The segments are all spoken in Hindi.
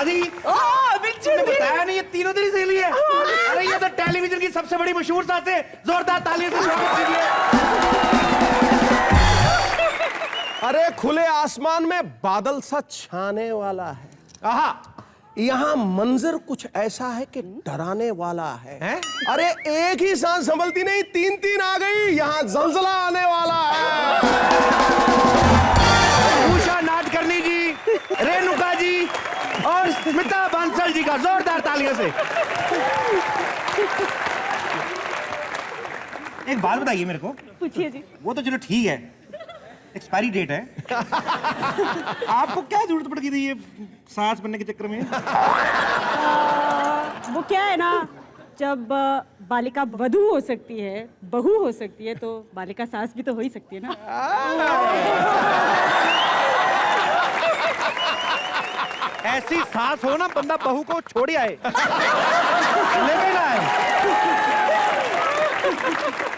दादी तुमने बताया नहीं ये तीनों तेरी सहेली है। अरे ये तो टेलीविजन की सबसे बड़ी मशहूर सास है। जोरदार तालियों से स्वागत कीजिए। अरे खुले आसमान में बादल सा छाने वाला है। आहा, यहाँ मंजर कुछ ऐसा है कि डराने वाला है। हैं? अरे एक ही सांस संभलती नहीं, तीन तीन आ गई। यहाँ जलजला आने वाला है। उषा नाडकर्णी जी, रेणुका जी और स्मिता बांसल जी का जोरदार तालियों से। एक बात बताइए मेरे को। पूछिए जी। वो तो चलो ठीक है, एक्सपायरी डेट है। आपको क्या जरूरत पड़ गई थी ये सास बनने के चक्कर में? वो क्या है ना, जब बालिका वधू हो सकती है, बहू हो सकती है, तो बालिका सास भी तो हो ही सकती है ना। ऐसी सास हो ना, बंदा बहू को छोड़ ही आए, लेके ना आए।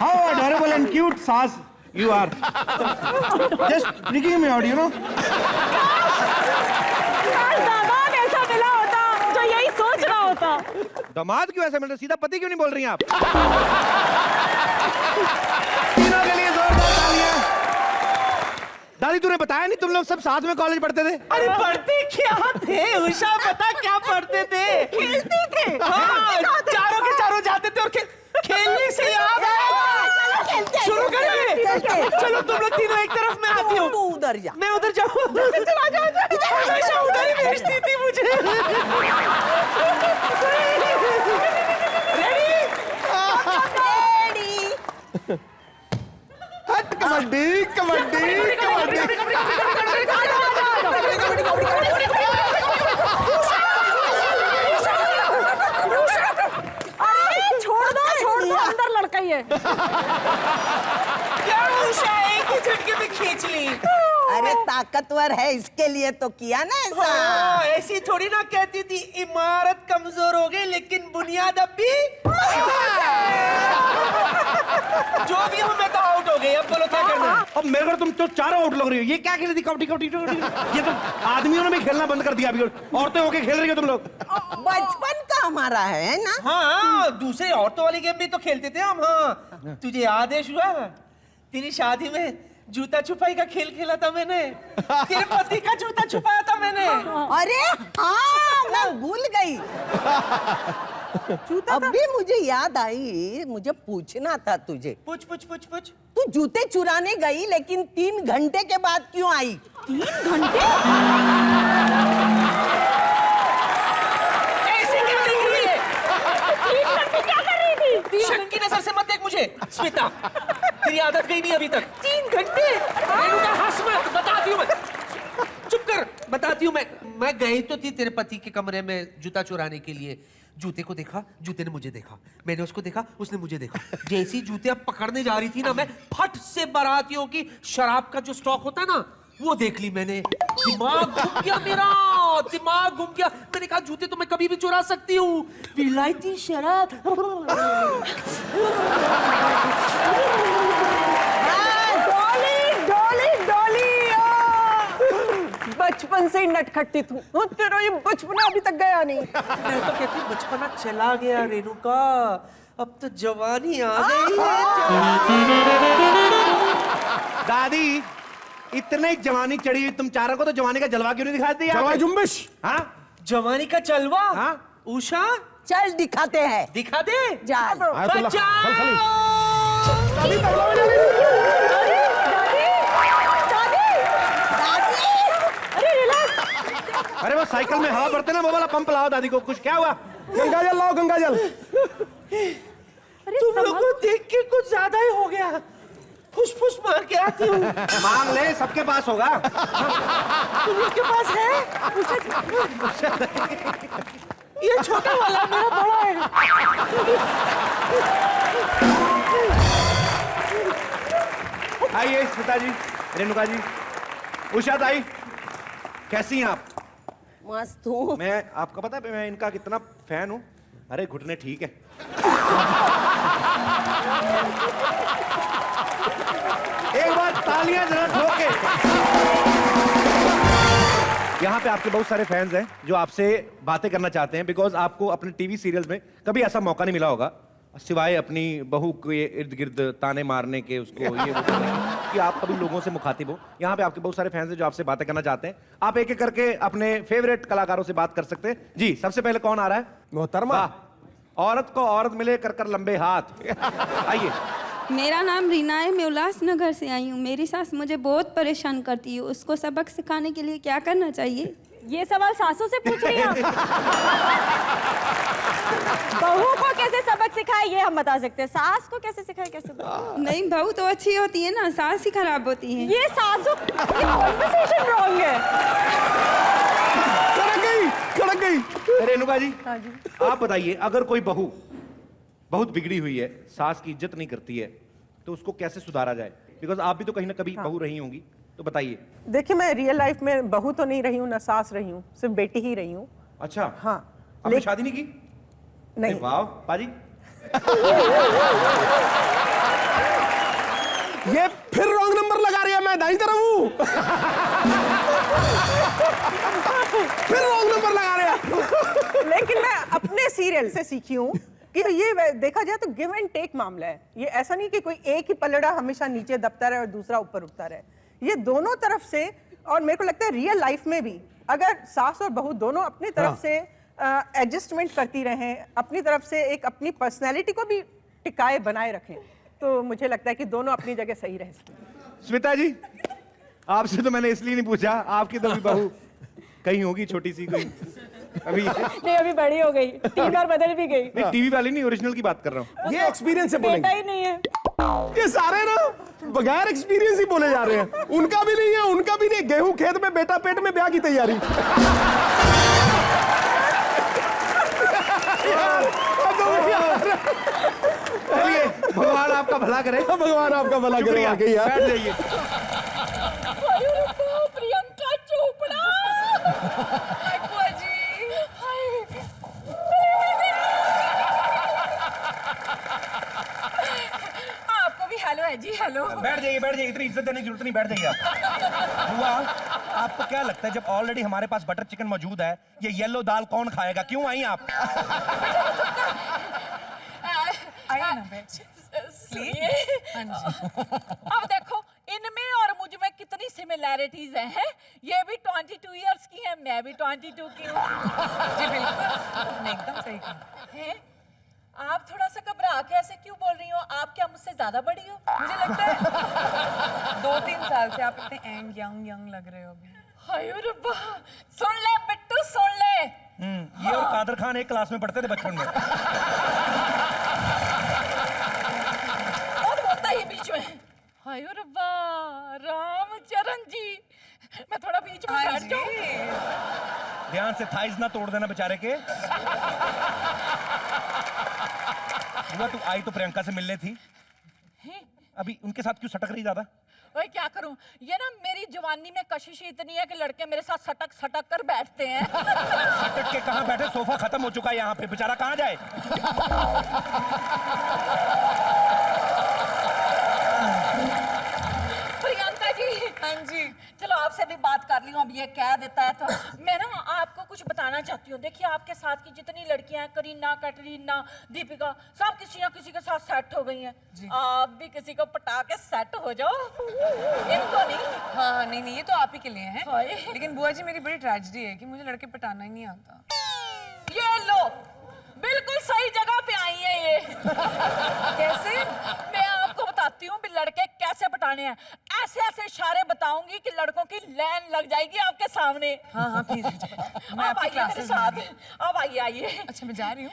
हाउ अडोरेबल एंड क्यूट सास you are. Just freaking me out, you know. दामाद ऐसा मिला होता जो यही सोच रहा होता। दामाद क्यों ऐसा मिल रहा? सीधा पति क्यों नहीं बोल रही हैं आप? तीनों के लिए जोरदार तालियां। दादी तूने बताया नहीं तुम लोग सब साथ में कॉलेज पढ़ते थे? अरे पढ़ते क्या थे उषा, पता क्या पढ़ते थे? खेलते थे। हाँ, चारों के चारों जाते थे और खेलने से याद आया, शुरू करेंगे। चलो तुम लोग तीनों एक तरफ, मैं आती हूँ। तू उधर जा, मैं उधर जाऊँ। हमेशा उधर ही भेजती थी मुझे। रेडी? हट कबड्डी कबड्डी कबड्डी। अरे छोड़ दो, अंदर लड़का ही है। क्या उषा, एक ही झटके में खींच ली। अरे ताकतवर है इसके लिए तो किया ना ऐसा। हाँ, ऐसी थोड़ी ना कहती थी इमारत कमजोर हो गई लेकिन बुनियाद अब भी। जो भी हूँ मैं तो आउट हो गई, अब बोलो क्या करना है? अब मेरे को तुम तो चारों आउट लग रही हो। ये क्या खेल रही थी? कबड्डी कबड्डी कबड्डी। ये तो आदमियों ने भी खेलना बंद कर दिया अभी। औरतें होके खेल रही हो तुम लोग। बचपन का हमारा है ना। हाँ, दूसरे औरतों वाली गेम भी तो खेलते थे हम। हाँ, तुझे याद है शुआ, तेरी शादी में जूता छुपाई का खेल खेला था मैंने। तेरे पति का जूता छुपाया था मैंने। अरे हाँ, मैं भूल गई। अभी मुझे याद आई, मुझे पूछना था तुझे। पूछ पूछ पूछ पूछ। तू जूते चुराने गई लेकिन 3 घंटे के बाद क्यों आई? 3 घंटे? ऐसे क्यों देख रही है? 3 घंटे क्या कर रही थी? शक की नजर से मत देख मुझे स्मिता, तेरी आदत गई नहीं अभी तक। 3 घंटे? रेणुका हंस मत, बताती हूँ मैं। चुप कर, बताती हूँ मैं गई तो थी तेरे पति के कमरे में जूता चुराने के लिए। जूते को देखा, जूते ने मुझे देखा, मैंने उसको देखा, उसने मुझे देखा। जैसी जूते अब पकड़ने जा रही थी ना, मैं फट से बारातियों की शराब का जो स्टॉक होता है ना, वो देख ली मैंने। दिमाग घूम गया मेरा, दिमाग घूम गया। मैंने कहा जूते तो मैं कभी भी चुरा सकती हूँ, विलायती शराब। बचपन से ही नटखटी तू, तेरा ये बचपना अभी तक गया नहीं। मैं तो कहती बचपना चला गया रेणुका, अब तो जवानी आ गई है। दादी इतने जवानी चढ़ी हुई तुम चारों को तो जवानी का जलवा क्यों नहीं दिखाते यार? जलवा जुम्बिश। हाँ, जवानी का चलवा। हाँ। उषा चल दिखाते हैं। दिखा दे। जा। अरे वो साइकिल में हवा भरते ना, वो वाला पंप लाओ दादी को। कुछ क्या हुआ? गंगा जल लाओ, गंगा जल। तुम लोग को देख के कुछ ज्यादा ही हो गया। फुसफुस मार के आती हूँ। मांग ले, सबके पास होगा। तुम लोग के पास है? ये छोटा वाला, मेरा बड़ा है। आइए स्मिता जी, रेणुका जी, उषा ताई, कैसी हैं आप? मस्त हूँ। मैं, आपको पता है मैं इनका कितना फैन हूँ। अरे घुटने ठीक है। एक बार तालियां जरा ठोक के। यहाँ यहाँ पे आपके बहुत सारे फैंस हैं जो आपसे बातें करना चाहते हैं, बिकॉज आपको अपने टीवी सीरियल्स में कभी ऐसा मौका नहीं मिला होगा सिवाय अपनी बहू के इर्द गिर्द ताने मारने के, उसको ये वो करने के, कि आप कभी लोगों से मुखातिब हो। यहाँ पे आपके बहुत सारे फैंस हैं जो आपसे बातें करना चाहते हैं। आप एक एक करके अपने फेवरेट कलाकारों से बात कर सकते हैं। जी, सबसे पहले कौन आ रहा है? मोहतरमा। वाह, औरत को औरत मिले कर कर लंबे हाथ। आइए। मेरा नाम रीना है, मैं उल्लासनगर से आई हूँ। मेरी सास मुझे बहुत परेशान करती है, उसको सबक सिखाने के लिए क्या करना चाहिए? ये सवाल सासू से पूछ रही हैं आप? बहू को कैसे सबक सिखाए ये हम बता सकते हैं, सास को कैसे सिखाए कैसे बता? नहीं, बहू तो अच्छी होती है ना, सास ही खराब होती है। ये सासू, ये कॉन्वर्सेशन रॉन्ग है। कड़क गई। रेणुका जी, आप बताइए, अगर कोई बहू बहुत बिगड़ी हुई है, सास की इज्जत नहीं करती है, तो उसको कैसे सुधारा जाए? बिकॉज आप भी तो कहीं ना कभी बहू रही होंगी, तो बताइए। देखिए, मैं रियल लाइफ में बहू तो नहीं रही हूँ, ना सास रही हूँ, सिर्फ बेटी ही रही हूँ। अच्छा। हाँ। आपने शादी नहीं की? नहीं। वाह पाजी। ये फिर रॉन्ग नंबर लगा रही है, मैं दाई तरफ हूँ। फिर रॉन्ग नंबर लगा रही है। लेकिन मैं अपने सीरियल से सीखी हूँ कि ये देखा जाए तो गिव एंड टेक मामला है। ये ऐसा नहीं कि कोई एक ही पलड़ा हमेशा नीचे दबता रहे और दूसरा ऊपर उठता रहे। ये दोनों तरफ से, और मेरे को लगता है रियल लाइफ में भी अगर सास और बहू दोनों अपनी तरफ से एडजस्टमेंट करती रहें, अपनी तरफ से एक अपनी पर्सनैलिटी को भी टिकाए बनाए रखें, तो मुझे लगता है कि दोनों अपनी जगह सही रह सकते हैं। स्मिता जी, आपसे तो मैंने इसलिए नहीं पूछा, आपकी तो भी बहू कहीं होगी छोटी सी कोई अभी। नहीं, अभी बड़ी हो गई, 3 बार बदल भी गई। नहीं, टीवी वाली नहीं, ओरिजिनल की बात कर रहा हूँ। ये एक्सपीरियंस से बेटा बोलेंगे। ही नहीं है। ये सारे ना बगैर एक्सपीरियंस ही बोले जा रहे हैं। उनका भी नहीं है, उनका भी नहीं। गेहूं खेत में, बेटा पेट में, ब्याह की तैयारी। चलिए, भगवान आपका भला करे। भगवान आपका भला करे। शुक्रिया, वाकई यार। बैठ जाइए। प्रियंका चोपड़ा। आपको भी हेलो है जी, हेलो। बैठ जाइए, इतनी इज्जत देने की जरूरत नहीं, बैठ जाइए आप। बुआ, आपको क्या लगता है जब ऑलरेडी हमारे पास बटर चिकन मौजूद है, ये येलो दाल कौन खाएगा? क्यों आई आप? आइए ना, बैठ सुनिए। अब देखो, इनमें और मुझ में कितनी सिमिलैरिटीज हैं। ये भी 22 इयर्स की है, मैं भी 22 की हूँ। जी बिल्कुल, आपने एकदम सही कहा। आप थोड़ा सा घबरा के ऐसे क्यों बोल रही हो? आप क्या मुझसे ज्यादा बड़ी हो? मुझे लगता है 2-3 साल से आप इतने यंग लग रहे हो अभी। हाय रब्बा, सुन ले बिट्टू, सुन ले। ये और कादर खान एक क्लास में पढ़ते थे बचपन में। और बोलता है बीच में, हाय रब्बा, रामचरण जी, मैं थोड़ा बीच में बैठ जाऊं? ध्यान से थाइज ना तोड़ देना बेचारे के। बुआ, तू आई तो प्रियंका से मिलने थी, अभी उनके साथ क्यों सटक रही ज्यादा? ओए क्या करूं, ये ना मेरी जवानी में कशिश इतनी है कि लड़के मेरे साथ सटक कर बैठते हैं। सटक के कहाँ बैठे? सोफा खत्म हो चुका है यहाँ पे, बेचारा कहाँ जाए? प्रियंका जी। हाँ जी। चलो आपसे भी बात कर ली हूँ, अब ये कह देता है तो मैं ना आपको कुछ बताना चाहती हूँ। देखिए, आपके साथ की जितनी लड़कियां हैं, करीना, कैटरीना, दीपिका, सब किसी ना किसी के साथ सेट हो गई हैं। आप भी किसी को पटा के सेट हो जाओ। इनको नहीं। हाँ, नहीं, ये तो आप ही के लिए है। लेकिन बुआ जी, मेरी बड़ी ट्रेजेडी है कि मुझे लड़के पटाना ही नहीं आता। ये लो, बिल्कुल सही जगह पे आई है ये। कैसे? मैं आपको बताती हूँ भी लड़के कैसे पटाने हैं। ऐसे ऐसे इशारे बताऊंगी कि लड़कों की लाइन लग जाएगी आपके सामने। हाँ, प्लीज। आप आइए मेरे साथ। अब आइए। अच्छा, मैं जा रही हूँ।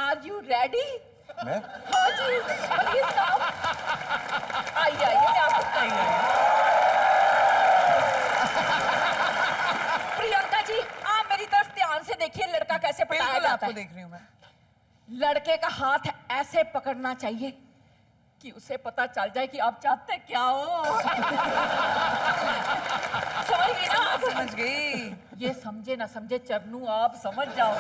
Are you ready? मैं? हाँ जी, प्लीज कम। आइए, मैं आपको प्रियंका जी, आप मेरी तरफ ध्यान से देखिए, लड़का कैसे पटाया जाता है। आपको देख रही हूँ मैं। लड़के का हाथ ऐसे पकड़ना चाहिए कि उसे पता चल जाए कि आप चाहते क्या हो। समझ गई ना आप? समझ गई। ये समझे ना समझे चरनू, आप समझ जाओ।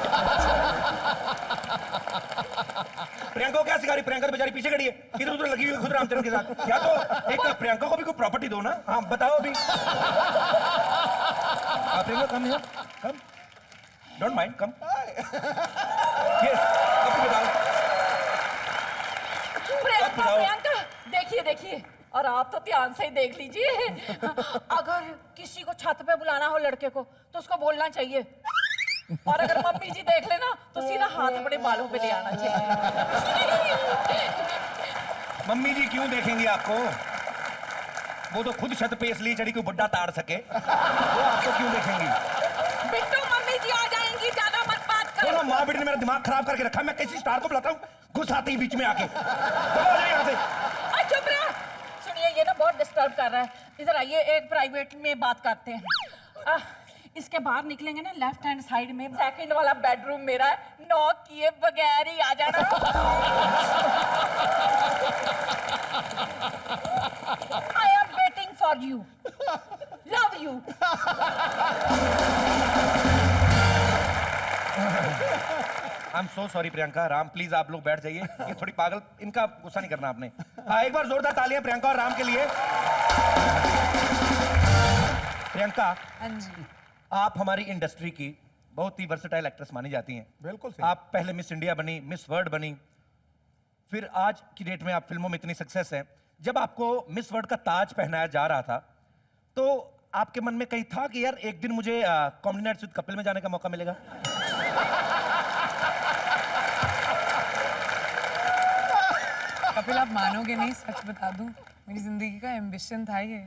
प्रियंका को क्या सिखा रही? प्रियंका तो बेचारी पीछे खड़ी है, इधर उधर लगी हुई खुद रामचरण के साथ। या तो एक प्रियंका को भी कोई प्रॉपर्टी दो ना। हाँ बताओ अभी। Priyanka come here, come, don't mind, come. Yes, अब बताओ। प्रियंका देखिए देखिए, और आप तो ध्यान से ही देख लीजिए। अगर किसी को छत पे बुलाना हो लड़के को तो उसको बोलना चाहिए, और अगर मम्मी जी देख लेना तो सीधा हाथ अपने बालों पे ले आना चाहिए। मम्मी जी क्यों देखेंगी आपको? वो तो खुद छत पे इसलिए चढ़ी कोई बुड्ढा ताड़ सके, वो आपको क्यों देखेंगी? बिट्टू मम्मी जी आ जाएंगी, ज्यादा मत बात करो। दोनों माँ बेटे ने मेरा दिमाग खराब करके रखा। मैं किसी स्टार को बुलाता हूँ, घुस आती है बीच में आके। चलो आ जाइए यहाँ से। चुप रहा। सुनिए, ये ना बहुत डिस्टर्ब कर रहा है। इधर आइए, एक प्राइवेट में बात करते हैं। इसके बाहर निकलेंगे ना, लेफ्ट हैंड साइड में सेकंड वाला बेडरूम मेरा है, नॉक किए बगैर ही आ जाना। I am waiting for you, love you. I am so sorry Priyanka, Ram please आप लोग बैठ जाइए। ये थोड़ी पागल, इनका गुस्सा नहीं करना आपने। हाँ, एक बार जोरदार तालियां प्रियंका और राम के लिए। प्रियंका, हाँ जी। आप हमारी इंडस्ट्री की बहुत ही वर्सेटाइल एक्ट्रेस मानी जाती हैं। बिल्कुल सही। आप पहले मिस इंडिया बनी, मिस वर्ल्ड बनी, फिर आज की डेट में आप फिल्मों में इतनी सक्सेस हैं। जब आपको मिस वर्ल्ड का ताज पहनाया जा रहा था तो आपके मन में कहीं था कि यार एक दिन मुझे कॉमेडी नाइट्स विद कपिल में जाने का मौका मिलेगा? कपिल, आप मानोगे नहीं, सच बता दूं, मेरी जिंदगी का एम्बिशन था ये।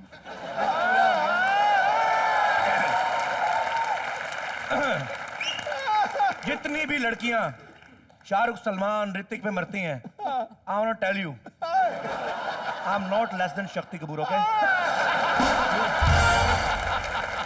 जितनी भी लड़कियां शाहरुख, सलमान, ऋतिक पे मरती हैं, I want to tell you, I am not less than Shakti Kapoor, okay?